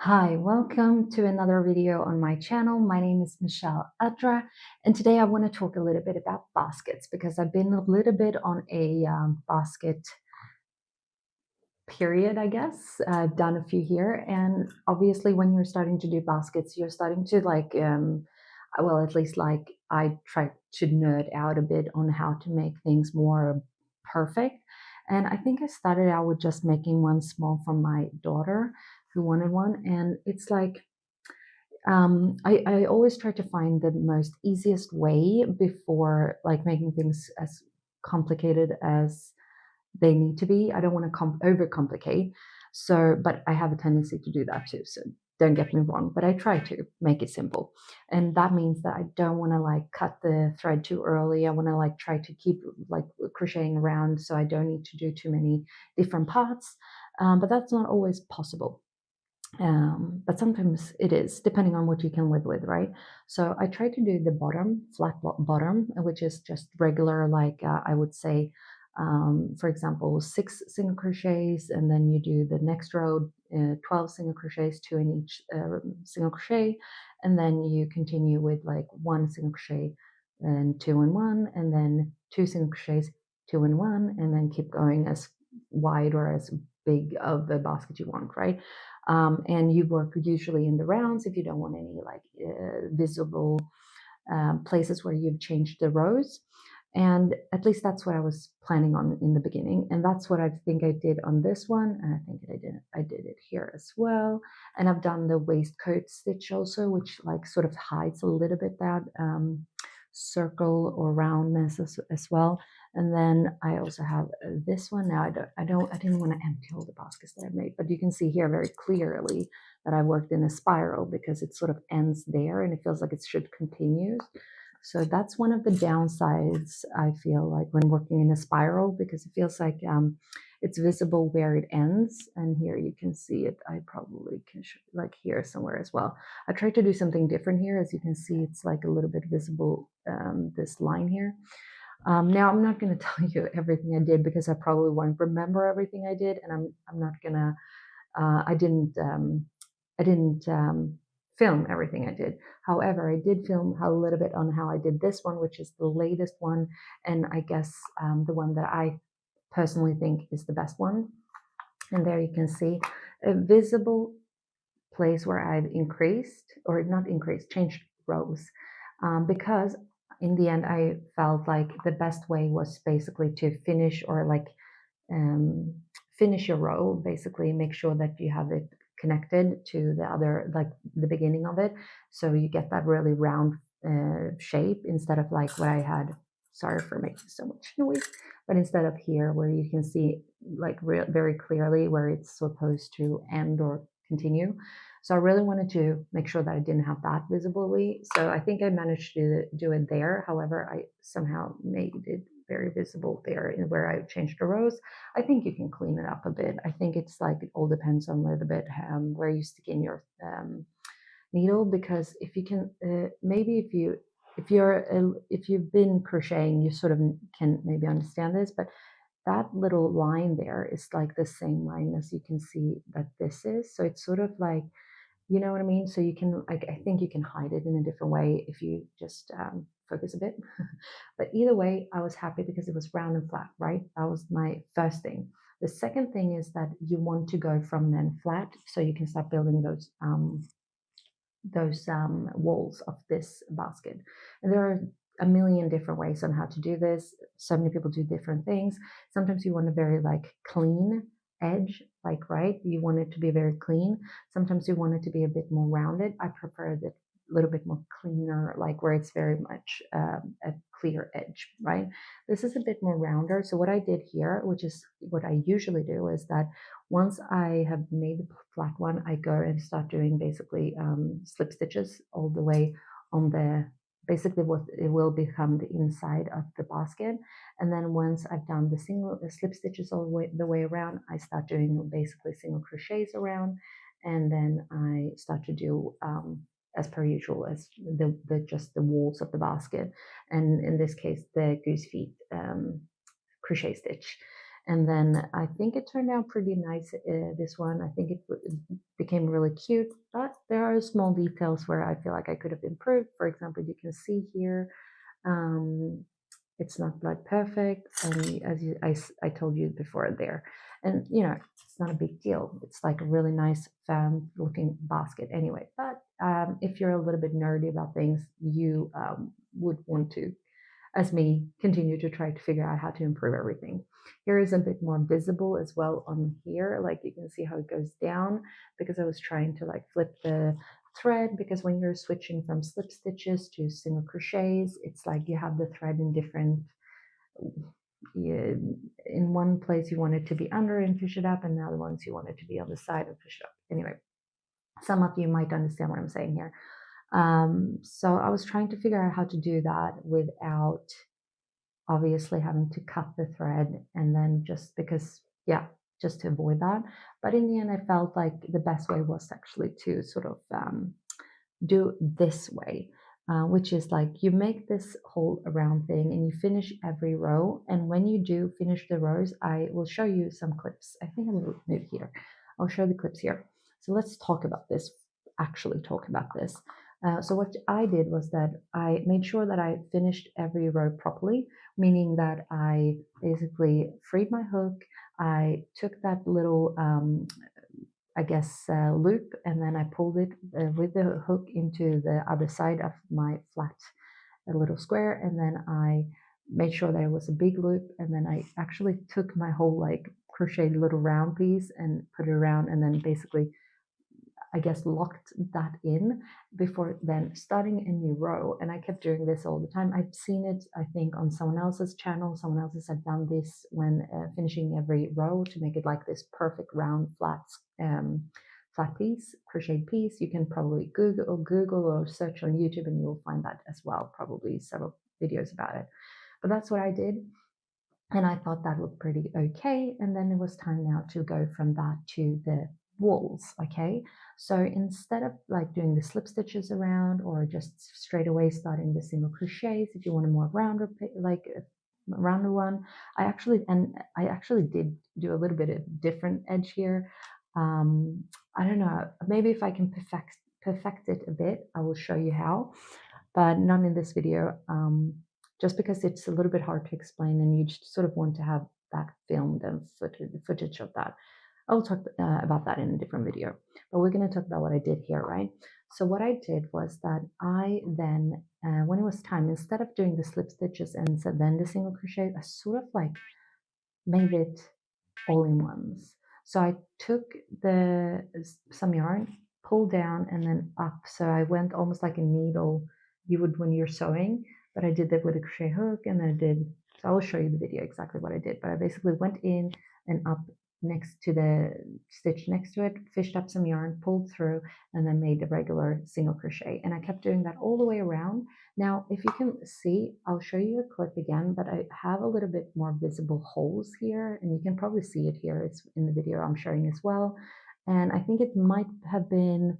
Hi, welcome to another video on my channel. My name is Michelleadra, and today I want to talk a little bit about baskets because I've been a little bit on a basket period, I guess. I've done a few here, and obviously when you're starting to do baskets, you're starting to well, at least like I try to nerd out a bit on how to make things more perfect. And I think I started out with just making one small for my daughter who wanted one, and it's like I always try to find the most easiest way before like making things as complicated as they need to be. I don't want to overcomplicate. So, but I have a tendency to do that too. So don't get me wrong, but I try to make it simple. And that means that I don't want to like cut the thread too early. I want to like try to keep like crocheting around so I don't need to do too many different parts. But that's not always possible. But sometimes it is, depending on what you can live with, right? So I try to do the bottom, flat bottom, which is just regular, like I would say, for example, 6 single crochets, and then you do the next row, 12 single crochets, 2 in each single crochet, and then you continue with like 1 single crochet and 2 in 1, and then 2 single crochets, 2 in 1, and then keep going as wide or as big of a basket you want, right? And you work usually in the rounds if you don't want any like visible places where you've changed the rows. And at least that's what I was planning on in the beginning. And that's what I think I did on this one. And I think I did it here as well. And I've done the waistcoat stitch also, which like sort of hides a little bit that circle or roundness as well. And then I also have this one. Now I didn't want to empty all the baskets that I made, but you can see here very clearly that I worked in a spiral because it sort of ends there and it feels like it should continue. So that's one of the downsides I feel like when working in a spiral, because it feels like it's visible where it ends. And here you can see it. I probably can like here somewhere as well. I tried to do something different here. As you can see, it's like a little bit visible, this line here. Now I'm not going to tell you everything I did because I probably won't remember everything I did, and I'm not gonna. I didn't film everything I did. However, I did film a little bit on how I did this one, which is the latest one, and I guess the one that I personally think is the best one. And there you can see a visible place where I've increased, or not increased, changed rows, because in the end I felt like the best way was basically to finish or like um, finish your row, basically make sure that you have it connected to the other, like the beginning of it, so you get that really round shape instead of like what I had. Sorry for making so much noise, but instead of here where you can see like very clearly where it's supposed to end or continue. So I really wanted to make sure that I didn't have that visibly. So I think I managed to do it there. However, I somehow made it very visible there where I changed the rows. I think you can clean it up a bit. I think it's like it all depends on a little bit where you stick in your needle, because if you can maybe if you've been crocheting, you sort of can maybe understand this, but that little line there is like the same line as you can see that this is. So it's sort of like, you know what I mean? So you can, like, I think you can hide it in a different way if you just focus a bit. But either way, I was happy because it was round and flat, right? That was my first thing. The second thing is that you want to go from then flat, so you can start building those walls of this basket. And there are a million different ways on how to do this. So many people do different things. Sometimes you want a very like clean edge, like, right, you want it to be very clean. Sometimes you want it to be a bit more rounded. I prefer the little bit more cleaner, like where it's very much a clear edge, right? This is a bit more rounder. So what I did here, which is what I usually do, is that once I have made the flat one, I go and start doing basically slip stitches all the way on the, basically what it will become the inside of the basket. And then once I've done the slip stitches all the way around, I start doing basically single crochets around, and then I start to do as per usual as the just the walls of the basket, and in this case the goose feet crochet stitch. And then I think it turned out pretty nice, this one. I think it became really cute, but there are small details where I feel like I could have improved. For example, you can see here, it's not like perfect, and I told you before there, and it's not a big deal. It's like a really nice fun looking basket anyway. But if you're a little bit nerdy about things, you would want to, as me, continue to try to figure out how to improve everything. Here is a bit more visible as well on here, like you can see how it goes down, because I was trying to like flip the thread, because when you're switching from slip stitches to single crochets, it's like you have the thread in different, in one place you want it to be under and push it up, and the other ones you want it to be on the side and push it up. Anyway, some of you might understand what I'm saying here. So I was trying to figure out how to do that without obviously having to cut the thread, and then just because, yeah, just to avoid that. But in the end, I felt like the best way was actually to sort of do this way, which is like you make this whole round thing and you finish every row. And when you do finish the rows, I will show you some clips. I think I'm new here. I'll show the clips here. So let's talk about this, actually talk about this. So what I did was that I made sure that I finished every row properly, meaning that I basically freed my hook. I took that little I guess, loop, and then I pulled it with the hook into the other side of my flat little square, and then I made sure that it was a big loop, and then I actually took my whole like crocheted little round piece and put it around, and then basically I guess locked that in before then starting a new row. And I kept doing this all the time. I've seen it, I think, on someone else's channel. Someone else has done this when finishing every row to make it like this perfect round flat piece, crocheted piece. You can probably Google or search on YouTube, and you'll find that as well, probably several videos about it. But that's what I did. And I thought that looked pretty okay. And then it was time now to go from that to the walls. Okay, so instead of like doing the slip stitches around, or just straight away starting the single crochets, if you want a more rounder, like a rounder one, I actually did do a little bit of different edge here. I don't know, maybe if I can perfect it a bit, I will show you how, but not in this video. Just because it's a little bit hard to explain, and you just sort of want to have that filmed and footage of that. I'll talk about that in a different video, but we're going to talk about what I did here, right? So what I did was that I then, when it was time, instead of doing the slip stitches and so then the single crochet, I sort of like made it all in ones. So I took some yarn, pulled down, and then up. So I went almost like a needle you would when you're sewing, but I did that with a crochet hook, and I did, so I will show you the video exactly what I did, but I basically went in and up next to the stitch next to it, fished up some yarn, pulled through, and then made a regular single crochet. And I kept doing that all the way around. Now, if you can see, I'll show you a clip again, but I have a little bit more visible holes here, and you can probably see it here. It's in the video I'm showing as well. And I think it might have been,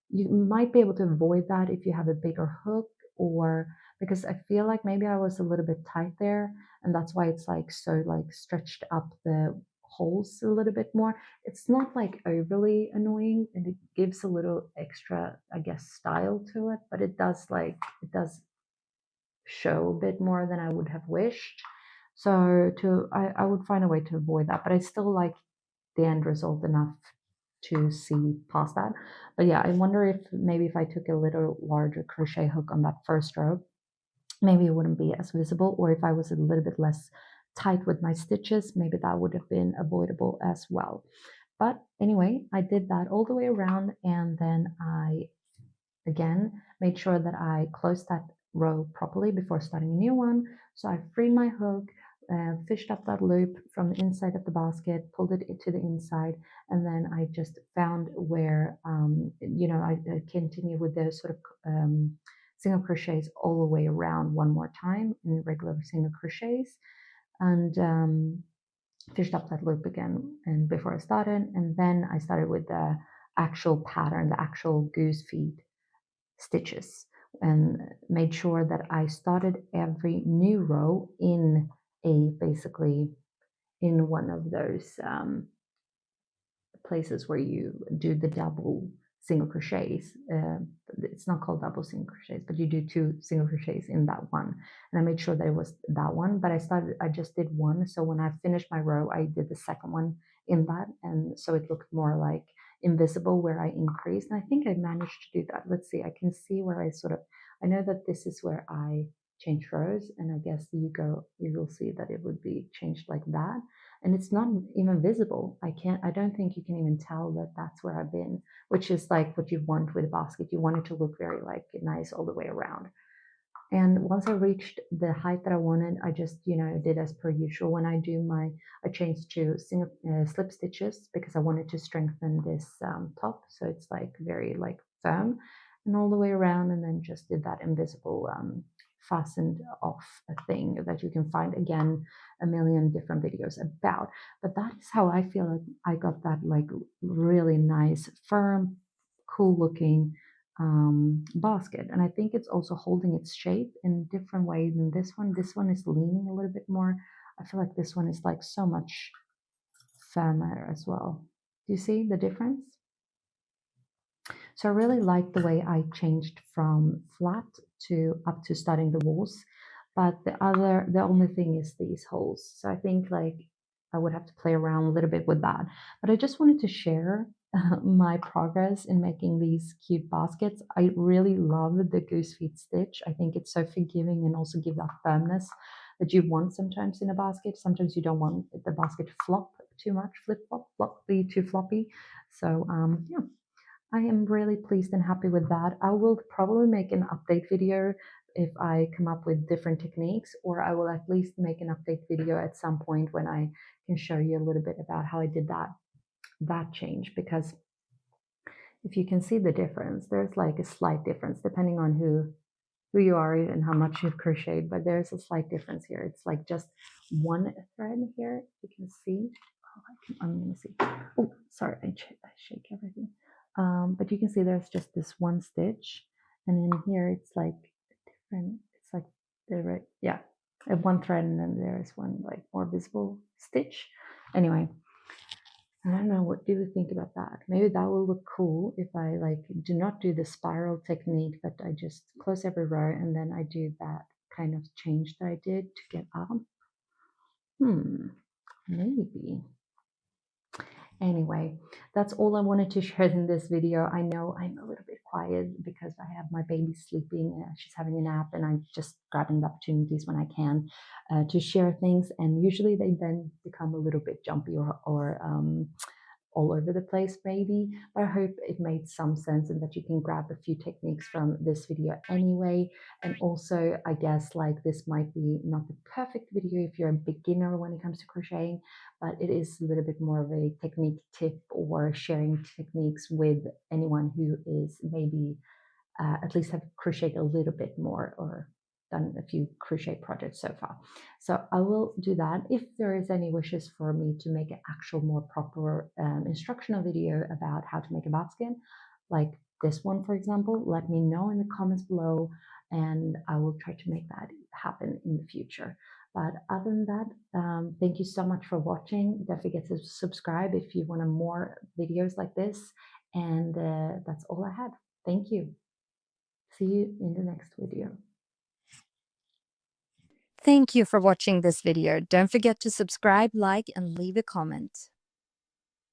you might be able to avoid that if you have a bigger hook, or because I feel like maybe I was a little bit tight there, and that's why it's like so like stretched up the holes a little bit more. It's not like overly annoying, and it gives a little extra, I guess, style to it, but it does show a bit more than I would have wished. So I would find a way to avoid that, but I still like the end result enough to see past that. But yeah, I wonder if maybe if I took a little larger crochet hook on that first row, maybe it wouldn't be as visible, or if I was a little bit less tight with my stitches, maybe that would have been avoidable as well. But anyway, I did that all the way around, and then I again made sure that I closed that row properly before starting a new one. So I freed my hook, fished up that loop from the inside of the basket, pulled it to the inside, and then I just found where, I continue with the sort of single crochets all the way around one more time in regular single crochets, and fished up that loop again and before I started, and then I started with the actual pattern, the actual goose feet stitches, and made sure that I started every new row in basically in one of those places where you do the double single crochets. It's not called double single crochets, but you do 2 single crochets in that one. And I made sure that it was that one, but I just did one. So when I finished my row, I did the second one in that. And so it looked more like invisible where I increased. And I think I managed to do that. Let's see, I can see where I know that this is where I change rows, and I guess you will see that it would be changed like that. And it's not even visible. I don't think you can even tell that that's where I've been, which is like what you want with a basket. You want it to look very like nice all the way around. And once I reached the height that I wanted, I just, did as per usual. When I changed to single slip stitches because I wanted to strengthen this top. So it's like very like firm and all the way around, and then just did that invisible fastened off thing that you can find again a million different videos about. But that is how I feel like I got that like really nice, firm, cool looking basket. And I think it's also holding its shape in a different way than this one. This one is leaning a little bit more. I feel like this one is like so much firmer as well. Do you see the difference? So I really like the way I changed from flat to up to starting the walls. But the only thing is these holes. So I think like I would have to play around a little bit with that. But I just wanted to share my progress in making these cute baskets. I really love the goose feet stitch. I think it's so forgiving and also give that firmness that you want sometimes in a basket. Sometimes you don't want the basket to flop too much, be too floppy. So yeah, I am really pleased and happy with that. I will probably make an update video if I come up with different techniques, or I will at least make an update video at some point when I can show you a little bit about how I did that change. Because if you can see the difference, there's like a slight difference depending on who you are and how much you've crocheted, but there's a slight difference here. It's like just one thread here. You can see. I'm gonna see. Oh, sorry, I shake everything. But you can see there's just this one stitch, and in here it's like different. It's like yeah, one thread, and then there's one like more visible stitch. Anyway, I don't know, what do you think about that? Maybe that will look cool if I like do not do the spiral technique, but I just close every row and then I do that kind of change that I did to get up. Maybe. Anyway, that's all I wanted to share in this video. I know I'm a little bit quiet because I have my baby sleeping. She's having a nap, and I'm just grabbing the opportunities when I can to share things. And usually they then become a little bit jumpy or all over the place maybe, but I hope it made some sense and that you can grab a few techniques from this video anyway. And also, I guess like this might be not the perfect video if you're a beginner when it comes to crocheting, but it is a little bit more of a technique tip or sharing techniques with anyone who is maybe at least have crocheted a little bit more or done a few crochet projects so far. So I will do that. If there is any wishes for me to make an actual more proper instructional video about how to make a basket, like this one, for example, let me know in the comments below, and I will try to make that happen in the future. But other than that, thank you so much for watching. Don't forget to subscribe if you want more videos like this. And that's all I had. Thank you. See you in the next video. Thank you for watching this video. Don't forget to subscribe, like, and leave a comment.